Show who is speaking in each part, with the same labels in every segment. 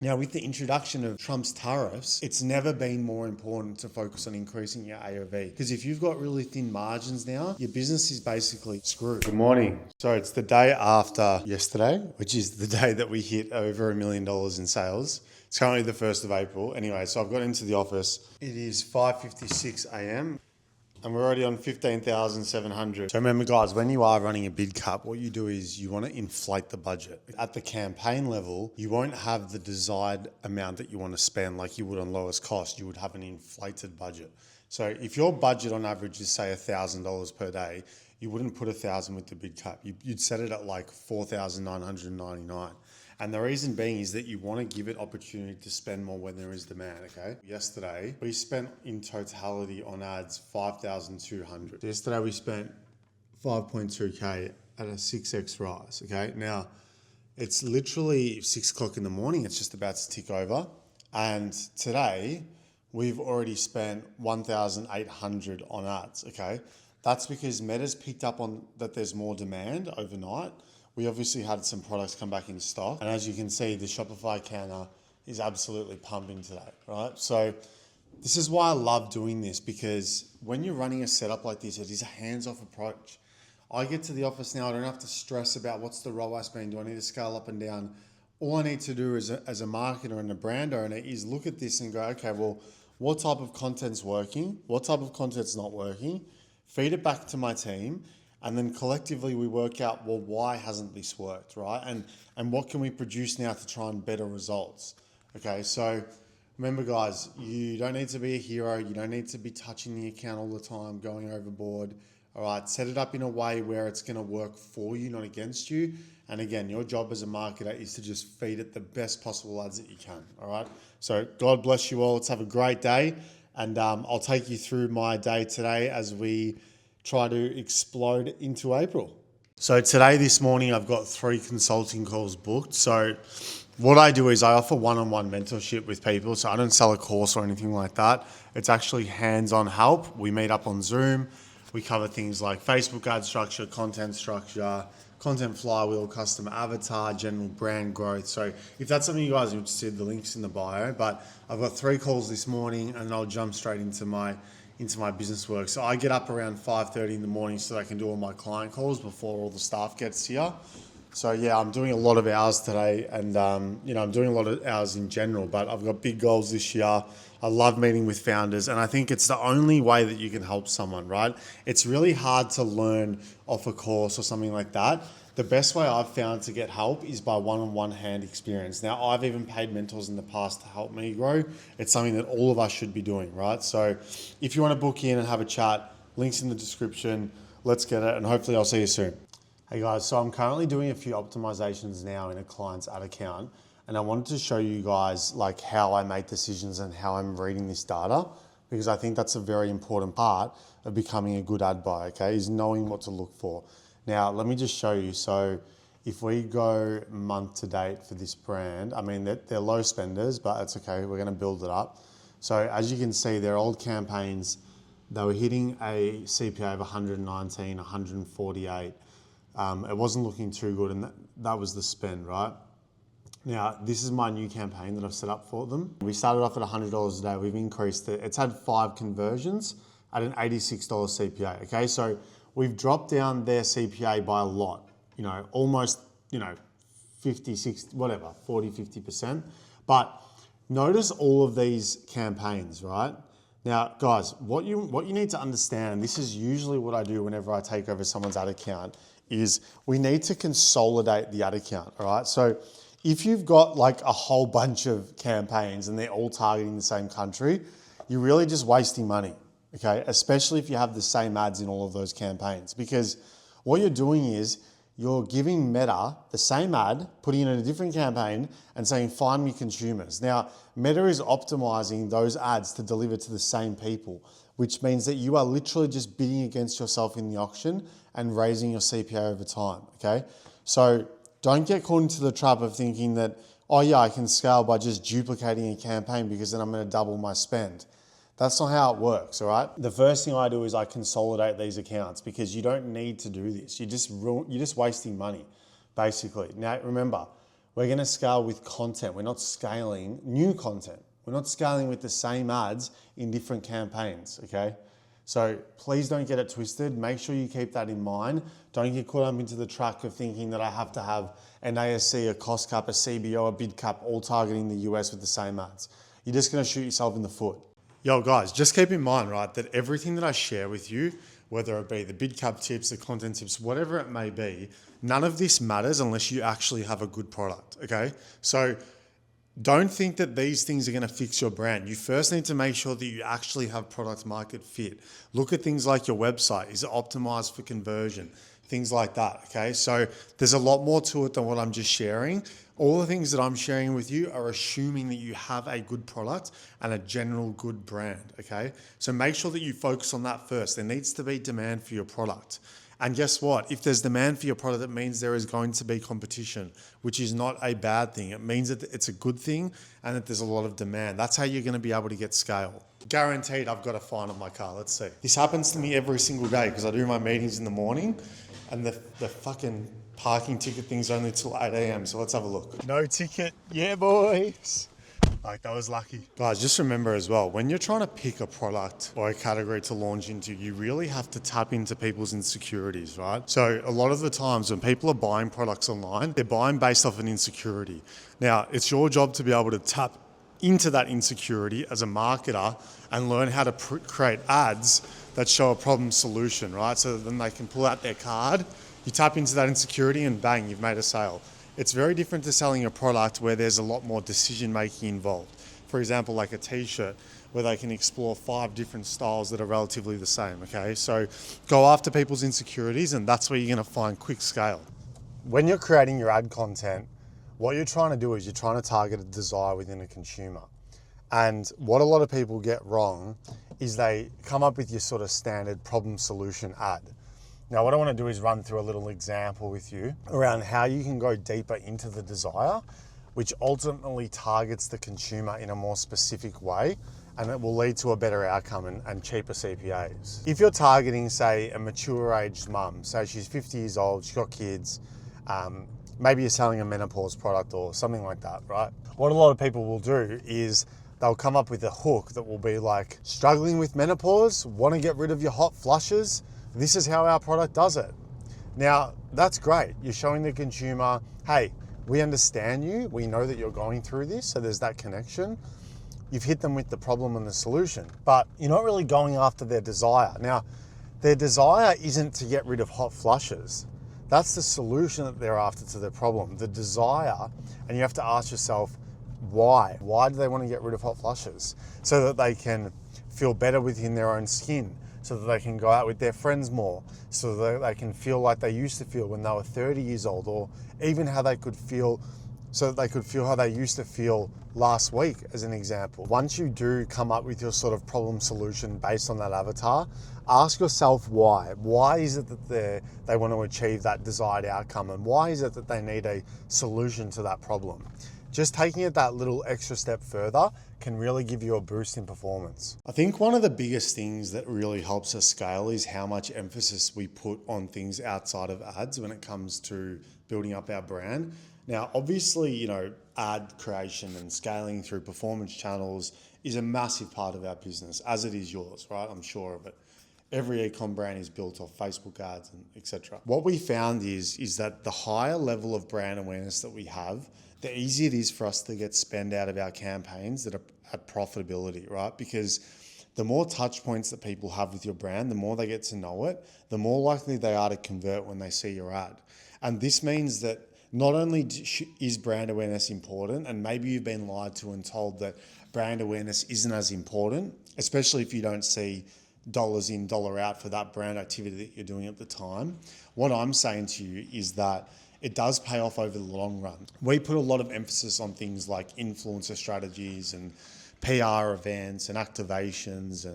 Speaker 1: Now, with the introduction of Trump's tariffs, it's never been more important to focus on increasing your AOV. Because if you've got really thin margins now, your business is basically screwed. Good morning. So it's the day after yesterday, which is the day that we hit over $1 million in sales. It's currently the 1st of April. Anyway, so I've got into the office. It is 5:56 a.m. and we're already on 15,700. So remember guys, when you are running a bid cup, what you do is you want to inflate the budget. At the campaign level, you won't have the desired amount that you want to spend like you would on lowest cost. You would have an inflated budget. So if your budget on average is say $1,000 per day, you wouldn't put 1,000 with the bid cup. You'd set it at like 4,999. And the reason being is that you want to give it opportunity to spend more when there is demand, okay? Yesterday, we spent in totality on ads 5,200. Yesterday, we spent 5.2K at a 6X rise, okay? Now, it's literally 6 o'clock in the morning. It's just about to tick over. And today, we've already spent 1,800 on ads, okay? That's because Meta's picked up on that there's more demand overnight. We obviously had some products come back in stock. And as you can see, the Shopify counter is absolutely pumping today, right? So this is why I love doing this, because when you're running a setup like this, it is a hands-off approach. I get to the office now, I don't have to stress about what's the ROAS been, do I need to scale up and down? All I need to do as a marketer and a brand owner is look at this and go, okay, well, what type of content's working? What type of content's not working? Feed it back to my team. And then collectively we work out, well, why hasn't this worked, right? And what can we produce now to try and better results? Okay, so remember guys, you don't need to be a hero. You don't need to be touching the account all the time, going overboard. All right, set it up in a way where it's gonna work for you, not against you. And again, your job as a marketer is to just feed it the best possible ads that you can, all right? So God bless you all. Let's have a great day. And I'll take you through my day today as we try to explode into April. So today, this morning, I've got 3 consulting calls booked. So what I do is I offer one-on-one mentorship with people. So I don't sell a course or anything like that. It's actually hands-on help. We meet up on Zoom. We cover things like Facebook ad structure, content flywheel, custom avatar, general brand growth. So if that's something you guys are interested, the link's in the bio. But I've got 3 calls this morning and I'll jump straight into my business work. So I get up around 5:30 in the morning so that I can do all my client calls before all the staff gets here. So yeah, I'm doing a lot of hours today and I'm doing a lot of hours in general, but I've got big goals this year. I love meeting with founders and I think it's the only way that you can help someone, right? It's really hard to learn off a course or something like that. The best way I've found to get help is by one-on-one hand experience. Now, I've even paid mentors in the past to help me grow. It's something that all of us should be doing, right? So if you want to book in and have a chat, links in the description. Let's get it, and hopefully I'll see you soon. Hey guys, so I'm currently doing a few optimizations now in a client's ad account, and I wanted to show you guys like how I make decisions and how I'm reading this data, because I think that's a very important part of becoming a good ad buyer, okay, is knowing what to look for. Now, let me just show you. So if we go month to date for this brand, I mean, they're low spenders, but that's okay. We're going to build it up. So as you can see, their old campaigns, they were hitting a CPA of 119, 148. It wasn't looking too good, and that was the spend, right? Now, this is my new campaign that I've set up for them. We started off at $100 a day. We've increased it. It's had 5 conversions at an $86 CPA, okay? So we've dropped down their CPA by a lot, almost, 50, 60, whatever, 40, 50%. But notice all of these campaigns, right? Now, guys, what you need to understand, and this is usually what I do whenever I take over someone's ad account, is we need to consolidate the ad account, all right? So if you've got like a whole bunch of campaigns and they're all targeting the same country, you're really just wasting money. Okay, especially if you have the same ads in all of those campaigns, because what you're doing is you're giving Meta the same ad, putting it in a different campaign and saying, find me consumers. Now, Meta is optimizing those ads to deliver to the same people, which means that you are literally just bidding against yourself in the auction and raising your CPA over time, okay? So don't get caught into the trap of thinking that, oh yeah, I can scale by just duplicating a campaign because then I'm gonna double my spend. That's not how it works, all right? The first thing I do is I consolidate these accounts because you don't need to do this. You're just wasting money, basically. Now, remember, We're going to scale with content. We're not scaling new content. We're not scaling with the same ads in different campaigns, okay? So please don't get it twisted. Make sure you keep that in mind. Don't get caught up into the track of thinking that I have to have an ASC, a cost cap, a CBO, a bid cap, all targeting the US with the same ads. You're just going to shoot yourself in the foot. Yo guys, just keep in mind, right, that everything that I share with you, whether it be the bid cap tips, the content tips, whatever it may be, none of this matters unless you actually have a good product, okay? So don't think that these things are going to fix your brand. You first need to make sure that you actually have product market fit. Look at things like your website. Is it optimized for conversion? Things like that, okay? So there's a lot more to it than what I'm just sharing. All the things that I'm sharing with you are assuming that you have a good product and a general good brand, okay? So make sure that you focus on that first. There needs to be demand for your product. And guess what? If there's demand for your product, that means there is going to be competition, which is not a bad thing. It means that it's a good thing and that there's a lot of demand. That's how you're going to be able to get scale. Guaranteed I've got a fine on my car. Let's see. This happens to me every single day because I do my meetings in the morning and the fucking parking ticket thing's only till 8 a.m. So let's have a look. No ticket. Yeah, boys. Like, that was lucky. Guys, just remember as well, when you're trying to pick a product or a category to launch into, you really have to tap into people's insecurities, right? So a lot of the times when people are buying products online, they're buying based off an insecurity. Now, it's your job to be able to tap into that insecurity as a marketer and learn how to create ads that show a problem solution, right? So that then they can pull out their card, you tap into that insecurity and bang, you've made a sale. It's very different to selling a product where there's a lot more decision making involved. For example, like a t-shirt where they can explore 5 different styles that are relatively the same, okay? So go after people's insecurities and that's where you're gonna find quick scale. When you're creating your ad content, what you're trying to do is you're trying to target a desire within a consumer. And what a lot of people get wrong is they come up with your sort of standard problem solution ad. Now, what I want to do is run through a little example with you around how you can go deeper into the desire, which ultimately targets the consumer in a more specific way, and it will lead to a better outcome and cheaper CPAs. If you're targeting, say, a mature aged mum, say she's 50 years old, she's got kids, maybe you're selling a menopause product or something like that, right? What a lot of people will do is they'll come up with a hook that will be like, struggling with menopause, want to get rid of your hot flushes? This is how our product does it. Now, that's great. You're showing the consumer, hey, we understand you. We know that you're going through this. So there's that connection. You've hit them with the problem and the solution, but you're not really going after their desire. Now, their desire isn't to get rid of hot flushes. That's the solution that they're after to their problem, the desire. And you have to ask yourself, why? Why do they want to get rid of hot flushes? So that they can feel better within their own skin, so that they can go out with their friends more, so that they can feel like they used to feel when they were 30 years old, or even how they could feel, so that they could feel how they used to feel last week, as an example. Once you do come up with your sort of problem solution based on that avatar, ask yourself why. Why is it that they want to achieve that desired outcome? And why is it that they need a solution to that problem? Just taking it that little extra step further can really give you a boost in performance. I think one of the biggest things that really helps us scale is how much emphasis we put on things outside of ads when it comes to building up our brand. Now, obviously, ad creation and scaling through performance channels is a massive part of our business, as it is yours, right? I'm sure of it. Every e-com brand is built off Facebook ads and etc. What we found is that the higher level of brand awareness that we have, the easier it is for us to get spend out of our campaigns that are at profitability, right? Because the more touch points that people have with your brand, the more they get to know it, the more likely they are to convert when they see your ad. And this means that not only is brand awareness important, and maybe you've been lied to and told that brand awareness isn't as important, especially if you don't see dollars in, dollar out for that brand activity that you're doing at the time. What I'm saying to you is that it does pay off over the long run. We put a lot of emphasis on things like influencer strategies and PR events and activations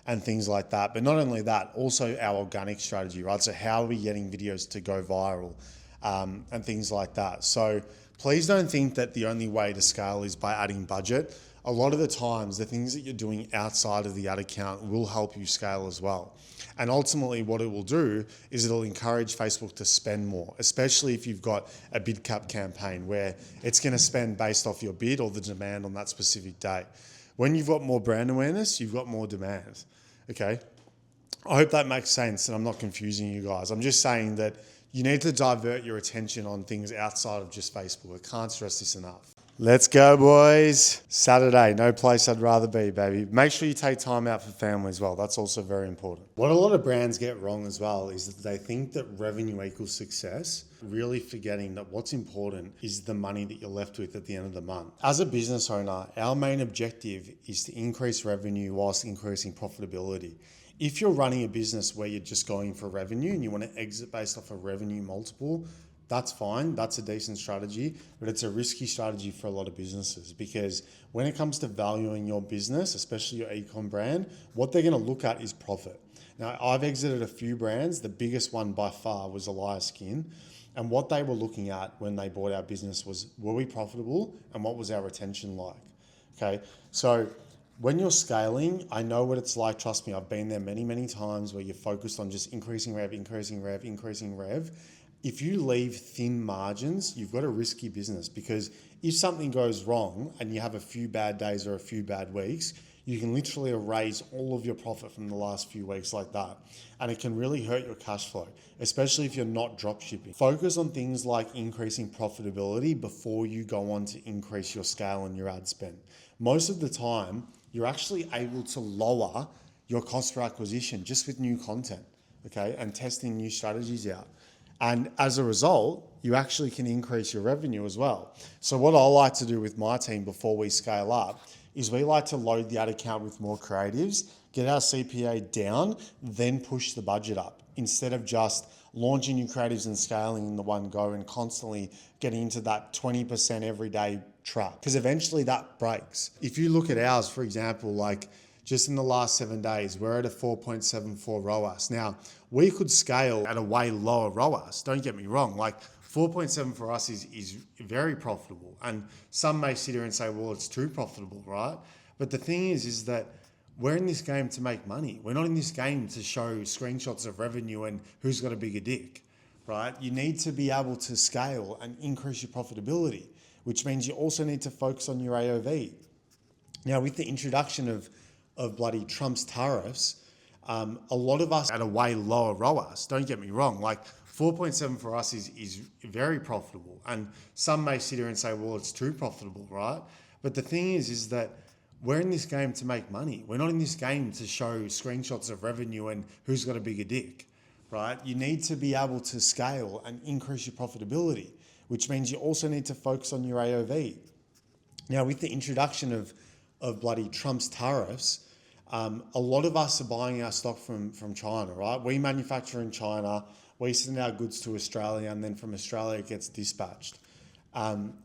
Speaker 1: and things like that. But not only that, also our organic strategy, right? So how are we getting videos to go viral and things like that? So Please don't think that the only way to scale is by adding budget. A lot of the times, the things that you're doing outside of the ad account will help you scale as well. And ultimately what it will do is it'll encourage Facebook to spend more, especially if you've got a bid cap campaign where it's going to spend based off your bid or the demand on that specific day. When you've got more brand awareness, you've got more demand. Okay. I hope that makes sense and I'm not confusing you guys. I'm just saying that you need to divert your attention on things outside of just Facebook. I can't stress this enough. Let's go, boys. Saturday, no place I'd rather be, baby. Make sure you take time out for family as well. That's also very important. What a lot of brands get wrong as well is that they think that revenue equals success, really forgetting that what's important is the money that you're left with at the end of the month. As a business owner, our main objective is to increase revenue whilst increasing profitability. If you're running a business where you're just going for revenue and you want to exit based off a revenue multiple, that's fine. That's a decent strategy, but it's a risky strategy for a lot of businesses because when it comes to valuing your business, especially your e-com brand, what they're going to look at is profit. Now, I've exited a few brands. The biggest one by far was Elias Skin. And what they were looking at when they bought our business was, were we profitable and what was our retention like? Okay. So when you're scaling, I know what it's like. Trust me, I've been there many, many times where you're focused on just increasing rev. If you leave thin margins, you've got a risky business because if something goes wrong and you have a few bad days or a few bad weeks, you can literally erase all of your profit from the last few weeks like that. And it can really hurt your cash flow, especially if you're not drop shipping. Focus on things like increasing profitability before you go on to increase your scale and your ad spend. Most of the time, you're actually able to lower your cost per acquisition just with new content, okay, and testing new strategies out. And as a result, you actually can increase your revenue as well. So what I like to do with my team before we scale up is we like to load the ad account with more creatives, get our CPA down, then push the budget up instead of just launching new creatives and scaling in the one go and constantly getting into that 20% everyday trap. Because eventually that breaks. If you look at ours, for example, like just in the last 7 days, we're at a 4.74 ROAS. Now, we could scale at a way lower ROAS. Don't get me wrong. Like 4.7 for us is very profitable. And some may sit here and say, well, it's too profitable, right? But the thing is that we're in this game to make money. We're not in this game to show screenshots of revenue and who's got a bigger dick, right? You need to be able to scale and increase your profitability, which means you also need to focus on your AOV. Now, with the introduction of bloody Trump's tariffs, a lot of us at a way lower ROAS. Don't get me wrong. Like 4.7 for us is very profitable. And some may sit here and say, well, it's too profitable, right? But the thing is that we're in this game to make money. We're not in this game to show screenshots of revenue and who's got a bigger dick, right? You need to be able to scale and increase your profitability, which means you also need to focus on your AOV. Now, with the introduction of bloody Trump's tariffs, a lot of us are buying our stock from China, right? We manufacture in China, we send our goods to Australia, and then from Australia it gets dispatched.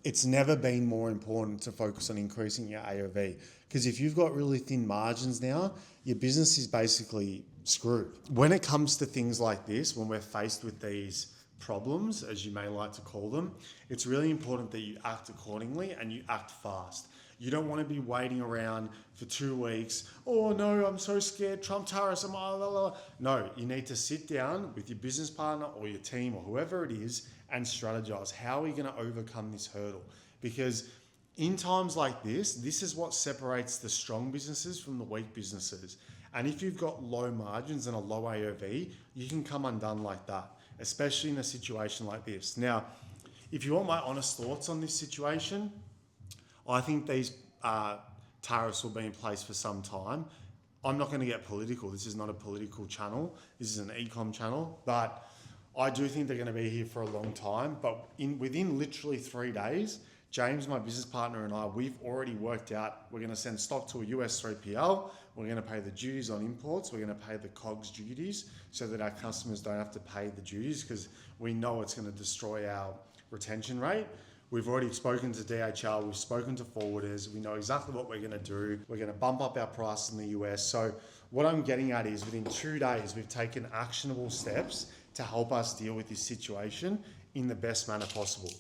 Speaker 1: It's never been more important to focus on increasing your AOV because if you've got really thin margins now, your business is basically screwed. When it comes to things like this, when we're faced with these problems, as you may like to call them, it's really important that you act accordingly and you act fast. You don't want to be waiting around for 2 weeks. Oh no, I'm so scared. Trump tariffs. No, you need to sit down with your business partner or your team or whoever it is and strategize. How are we going to overcome this hurdle? Because in times like this is what separates the strong businesses from the weak businesses. And if you've got low margins and a low AOV, you can come undone like that, especially in a situation like this. Now, if you want my honest thoughts on this situation, I think these tariffs will be in place for some time. I'm not going to get political. This is not a political channel. This is an e-com channel. But I do think they're going to be here for a long time. But within literally 3 days, James, my business partner, and I, we've already worked out we're going to send stock to a US 3PL. We're going to pay the duties on imports. We're going to pay the COGS duties so that our customers don't have to pay the duties because we know it's going to destroy our retention rate. We've already spoken to DHL, we've spoken to forwarders, we know exactly what we're going to do. We're going to bump up our price in the US. So what I'm getting at is within 2 days, we've taken actionable steps to help us deal with this situation in the best manner possible.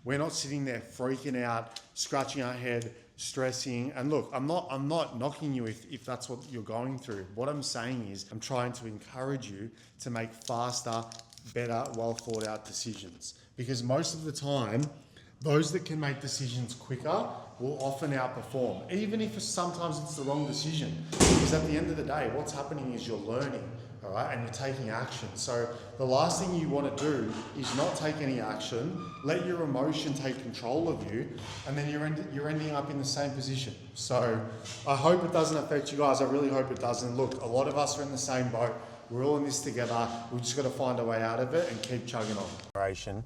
Speaker 1: We're not sitting there freaking out, scratching our head, stressing. And look, I'm not knocking you if that's what you're going through. What I'm saying is I'm trying to encourage you to make faster, better, well thought out decisions. Because most of the time, those that can make decisions quicker will often outperform, even if sometimes it's the wrong decision. Because at the end of the day, what's happening is you're learning, all right, and you're taking action. So the last thing you want to do is not take any action, let your emotion take control of you, and then you're ending up in the same position. So I hope it doesn't affect you guys. I really hope it doesn't. Look, a lot of us are in the same boat. We're all in this together. We've just got to find a way out of it and keep chugging on.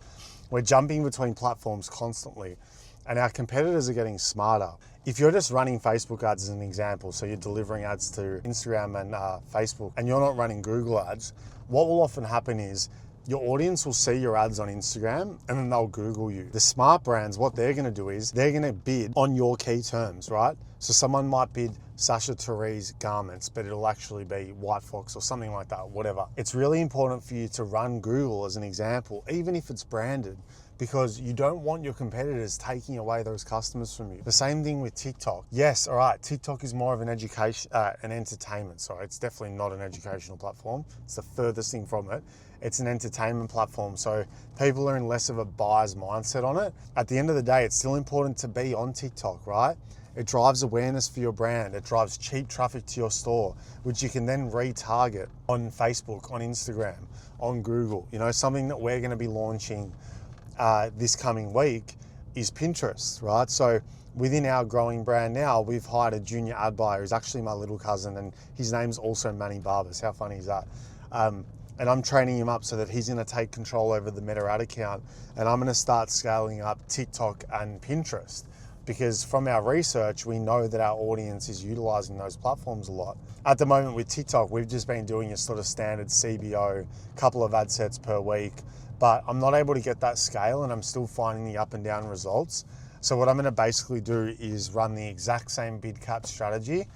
Speaker 1: We're jumping between platforms constantly, and our competitors are getting smarter. If you're just running Facebook ads as an example, so you're delivering ads to Instagram and Facebook, and you're not running Google ads, what will often happen is your audience will see your ads on Instagram and then they'll Google you. The smart brands, what they're gonna do is they're gonna bid on your key terms, right? So someone might bid Sasha Therese garments, but it'll actually be White Fox or something like that, whatever. It's really important for you to run Google as an example, even if it's branded, because you don't want your competitors taking away those customers from you. The same thing with TikTok. Yes, all right, TikTok is more of an an entertainment. Sorry, it's definitely not an educational platform. It's the furthest thing from it. It's an entertainment platform. So people are in less of a buyer's mindset on it. At the end of the day, it's still important to be on TikTok, right? It drives awareness for your brand. It drives cheap traffic to your store, which you can then retarget on Facebook, on Instagram, on Google. You know, something that we're gonna be launching this coming week is Pinterest, right? So within our growing brand now, we've hired a junior ad buyer who's actually my little cousin, and his name's also Manny Barbers. How funny is that? And I'm training him up so that he's gonna take control over the Meta ad account, and I'm gonna start scaling up TikTok and Pinterest, because from our research, we know that our audience is utilizing those platforms a lot. At the moment with TikTok, we've just been doing a sort of standard CBO, couple of ad sets per week, but I'm not able to get that scale and I'm still finding the up and down results. So what I'm gonna basically do is run the exact same bid cap strategy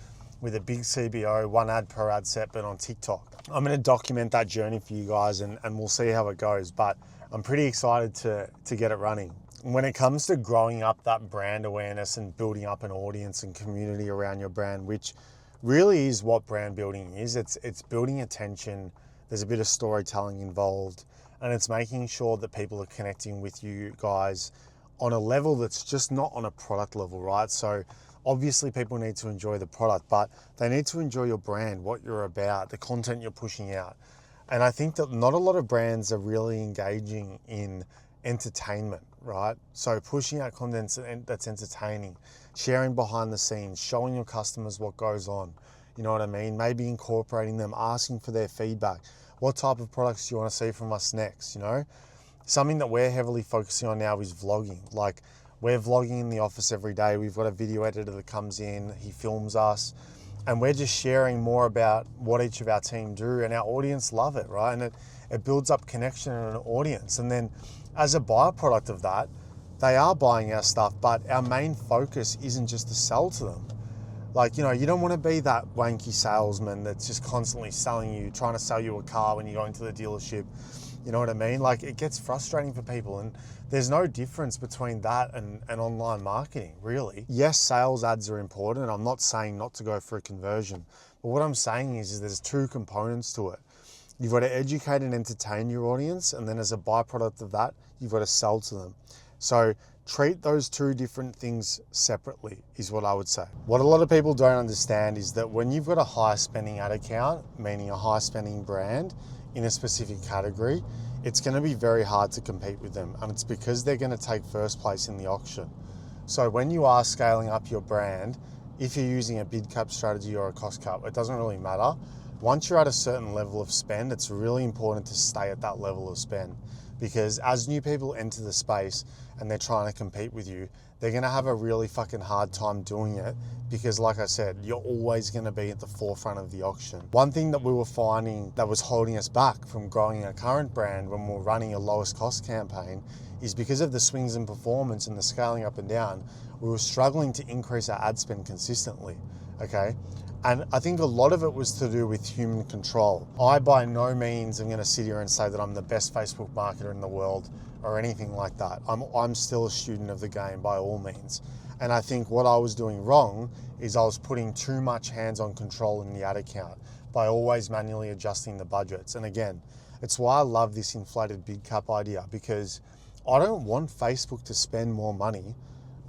Speaker 1: with a big CBO, one ad per ad set, but on TikTok. I'm gonna document that journey for you guys and we'll see how it goes, but I'm pretty excited to get it running. When it comes to growing up that brand awareness and building up an audience and community around your brand, which really is what brand building is, it's building attention, there's a bit of storytelling involved, and it's making sure that people are connecting with you guys on a level that's just not on a product level, right? So obviously people need to enjoy the product, but they need to enjoy your brand, what you're about, the content you're pushing out. And I think that not a lot of brands are really engaging in entertainment, right? So pushing out content that's entertaining, sharing behind the scenes, showing your customers what goes on, you know what I mean? Maybe incorporating them, asking for their feedback. What type of products do you want to see from us next, you know? Something that we're heavily focusing on now is vlogging. Like, we're vlogging in the office every day. We've got a video editor that comes in, he films us, and we're just sharing more about what each of our team do, and our audience love it, right? And it builds up connection and an audience. And then as a byproduct of that, they are buying our stuff, but our main focus isn't just to sell to them. Like, you know, you don't want to be that wanky salesman that's just constantly selling you, trying to sell you a car when you go into the dealership. You know what I mean? Like, it gets frustrating for people, and there's no difference between that and online marketing, really. Yes, sales ads are important. I'm not saying not to go for a conversion, but what I'm saying is there's two components to it. You've got to educate and entertain your audience, and then as a byproduct of that, you've got to sell to them. So treat those two different things separately is what I would say. What a lot of people don't understand is that when you've got a high spending ad account, meaning a high spending brand in a specific category, it's going to be very hard to compete with them. And it's because they're going to take first place in the auction. So when you are scaling up your brand, if you're using a bid cap strategy or a cost cap, it doesn't really matter. Once you're at a certain level of spend, it's really important to stay at that level of spend, because as new people enter the space and they're trying to compete with you, they're gonna have a really fucking hard time doing it, because like I said, you're always gonna be at the forefront of the auction. One thing that we were finding that was holding us back from growing our current brand when we're running a lowest cost campaign is because of the swings in performance and the scaling up and down, we were struggling to increase our ad spend consistently. okay? And I think a lot of it was to do with human control. I by no means am gonna sit here and say that I'm the best Facebook marketer in the world or anything like that. I'm still a student of the game by all means. And I think what I was doing wrong is I was putting too much hands-on control in the ad account by always manually adjusting the budgets. And again, it's why I love this inflated big cap idea, because I don't want Facebook to spend more money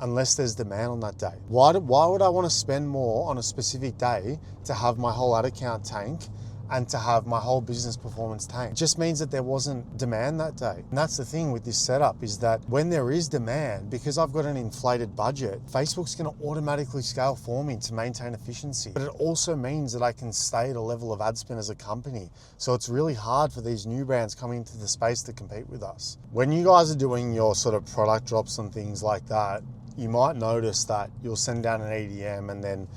Speaker 1: unless there's demand on that day. Why would I want to spend more on a specific day to have my whole ad account tank and to have my whole business performance tank? It just means that there wasn't demand that day. And that's the thing with this setup, is that when there is demand, because I've got an inflated budget, Facebook's going to automatically scale for me to maintain efficiency. But it also means that I can stay at a level of ad spend as a company. So it's really hard for these new brands coming into the space to compete with us. When you guys are doing your sort of product drops and things like that, you might notice that you'll send down an EDM and then,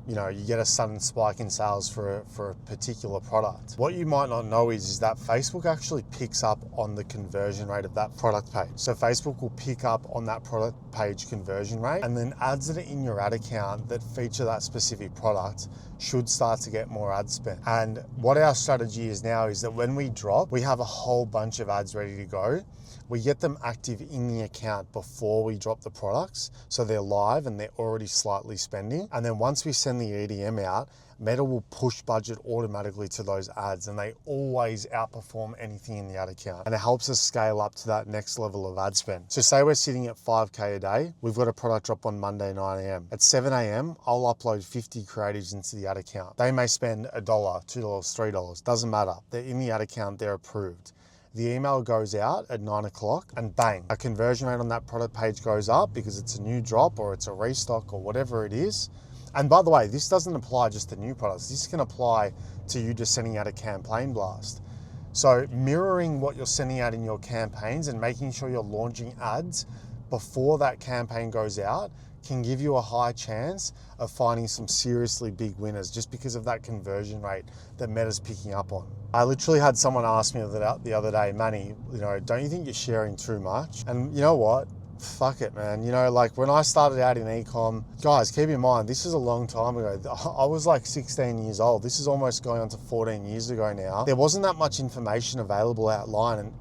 Speaker 1: you know, you get a sudden spike in sales for a particular product. What you might not know is that Facebook actually picks up on the conversion rate of that product page. So Facebook will pick up on that product page conversion rate, and then ads that are in your ad account that feature that specific product should start to get more ad spend. And what our strategy is now is that when we drop, we have a whole bunch of ads ready to go. We get them active in the account before we drop the products, so they're live and they're already slightly spending. And then once we send the EDM out, Meta will push budget automatically to those ads, and they always outperform anything in the ad account. And it helps us scale up to that next level of ad spend. So say we're sitting at 5K a day, we've got a product drop on Monday 9 a.m. At 7 a.m, I'll upload 50 creatives into the ad account. They may spend $1, $2, $3, doesn't matter. They're in the ad account, they're approved. The email goes out at 9 o'clock and bang, a conversion rate on that product page goes up because it's a new drop or it's a restock or whatever it is. And by the way, this doesn't apply just to new products. This can apply to you just sending out a campaign blast. So mirroring what you're sending out in your campaigns and making sure you're launching ads before that campaign goes out can give you a high chance of finding some seriously big winners just because of that conversion rate that Meta's picking up on. I literally had someone ask me the other day, Manny, you know, don't you think you're sharing too much? And you know what? Fuck it, man. You know, like when I started out in e-com, guys, keep in mind, this is a long time ago. I was like 16 years old. This is almost going on to 14 years ago now. There wasn't that much information available online.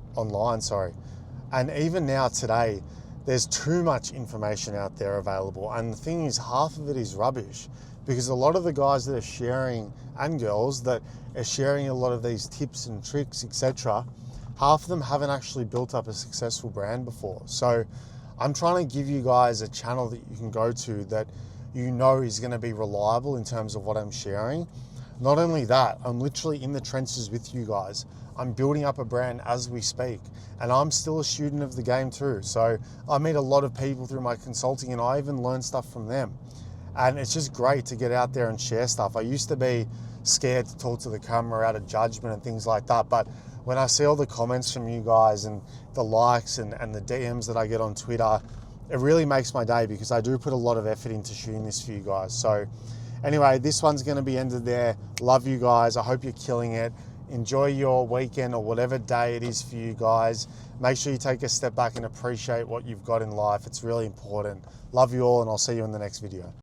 Speaker 1: And even now today, there's too much information out there available. And the thing is, half of it is rubbish, because a lot of the guys that are sharing, and girls that are sharing a lot of these tips and tricks, etc., half of them haven't actually built up a successful brand before. So I'm trying to give you guys a channel that you can go to that you know is going to be reliable in terms of what I'm sharing. Not only that, I'm literally in the trenches with you guys. I'm building up a brand as we speak, and I'm still a student of the game too. So I meet a lot of people through my consulting, and I even learn stuff from them. And it's just great to get out there and share stuff. I used to be scared to talk to the camera out of judgment and things like that, but when I see all the comments from you guys and the likes and the DMs that I get on Twitter, it really makes my day, because I do put a lot of effort into shooting this for you guys. So anyway, this one's going to be ended there. Love you guys. I hope you're killing it. Enjoy your weekend or whatever day it is for you guys. Make sure you take a step back and appreciate what you've got in life. It's really important. Love you all, and I'll see you in the next video.